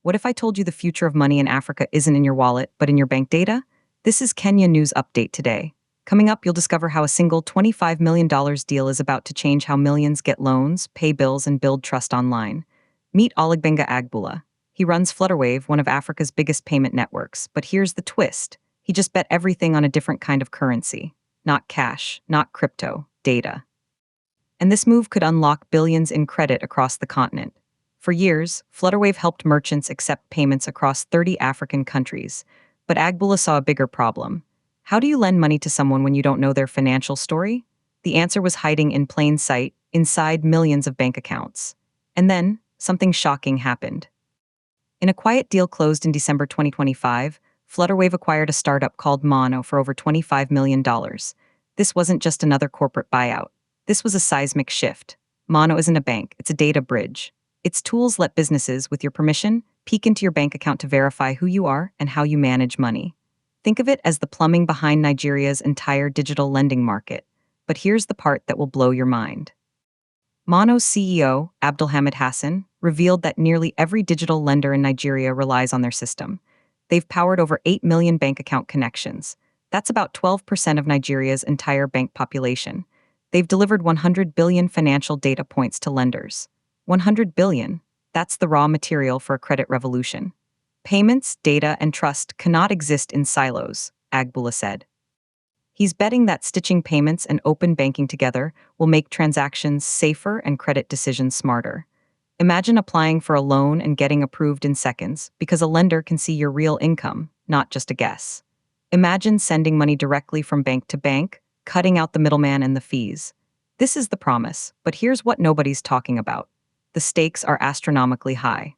What if I told you the future of money in Africa isn't in your wallet, but in your bank data? This is Kenya News Update today. Coming up, you'll discover how a single $25 million deal is about to change how millions get loans, pay bills, and build trust online. Meet Olugbenga Agboola. He runs Flutterwave, one of Africa's biggest payment networks. But here's the twist. He just bet everything on a different kind of currency. Not cash, not crypto, data. And this move could unlock billions in credit across the continent. For years, Flutterwave helped merchants accept payments across 30 African countries. But Agboola saw a bigger problem. How do you lend money to someone when you don't know their financial story? The answer was hiding in plain sight, inside millions of bank accounts. And then, something shocking happened. In a quiet deal closed in December 2025, Flutterwave acquired a startup called Mono for over $25 million. This wasn't just another corporate buyout. This was a seismic shift. Mono isn't a bank, it's a data bridge. Its tools let businesses, with your permission, peek into your bank account to verify who you are and how you manage money. Think of it as the plumbing behind Nigeria's entire digital lending market. But here's the part that will blow your mind. Mono's CEO, Abdulhamid Hassan, revealed that nearly every digital lender in Nigeria relies on their system. They've powered over 8 million bank account connections. That's about 12% of Nigeria's entire bank population. They've delivered 100 billion financial data points to lenders. 100 billion, that's the raw material for a credit revolution. Payments, data, and trust cannot exist in silos, Agboola said. He's betting that stitching payments and open banking together will make transactions safer and credit decisions smarter. Imagine applying for a loan and getting approved in seconds because a lender can see your real income, not just a guess. Imagine sending money directly from bank to bank, cutting out the middleman and the fees. This is the promise, but here's what nobody's talking about. The stakes are astronomically high.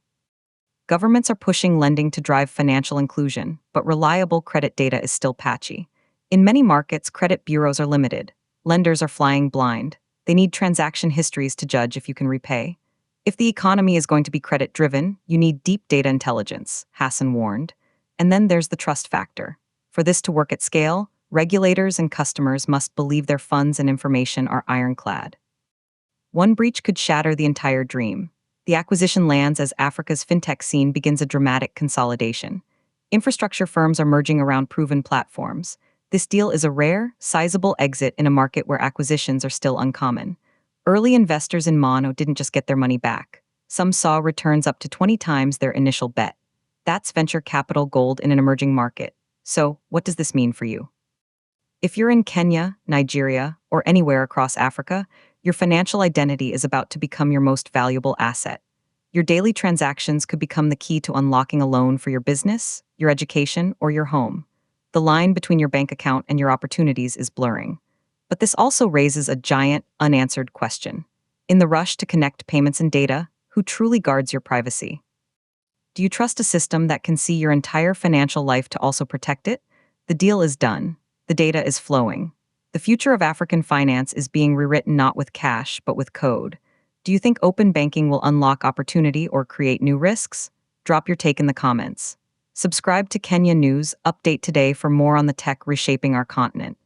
Governments are pushing lending to drive financial inclusion, but reliable credit data is still patchy. In many markets, credit bureaus are limited. Lenders are flying blind. They need transaction histories to judge if you can repay. If the economy is going to be credit-driven, you need deep data intelligence, Hassan warned. And then there's the trust factor. For this to work at scale, regulators and customers must believe their funds and information are ironclad. One breach could shatter the entire dream. The acquisition lands as Africa's fintech scene begins a dramatic consolidation. Infrastructure firms are merging around proven platforms. This deal is a rare, sizable exit in a market where acquisitions are still uncommon. Early investors in Mono didn't just get their money back. Some saw returns up to 20 times their initial bet. That's venture capital gold in an emerging market. So, what does this mean for you? If you're in Kenya, Nigeria, or anywhere across Africa, your financial identity is about to become your most valuable asset. Your daily transactions could become the key to unlocking a loan for your business, your education, or your home. The line between your bank account and your opportunities is blurring. But this also raises a giant, unanswered question. In the rush to connect payments and data, who truly guards your privacy? Do you trust a system that can see your entire financial life to also protect it? The deal is done. The data is flowing. The future of African finance is being rewritten not with cash, but with code. Do you think open banking will unlock opportunity or create new risks? Drop your take in the comments. Subscribe to Kenya News Update today for more on the tech reshaping our continent.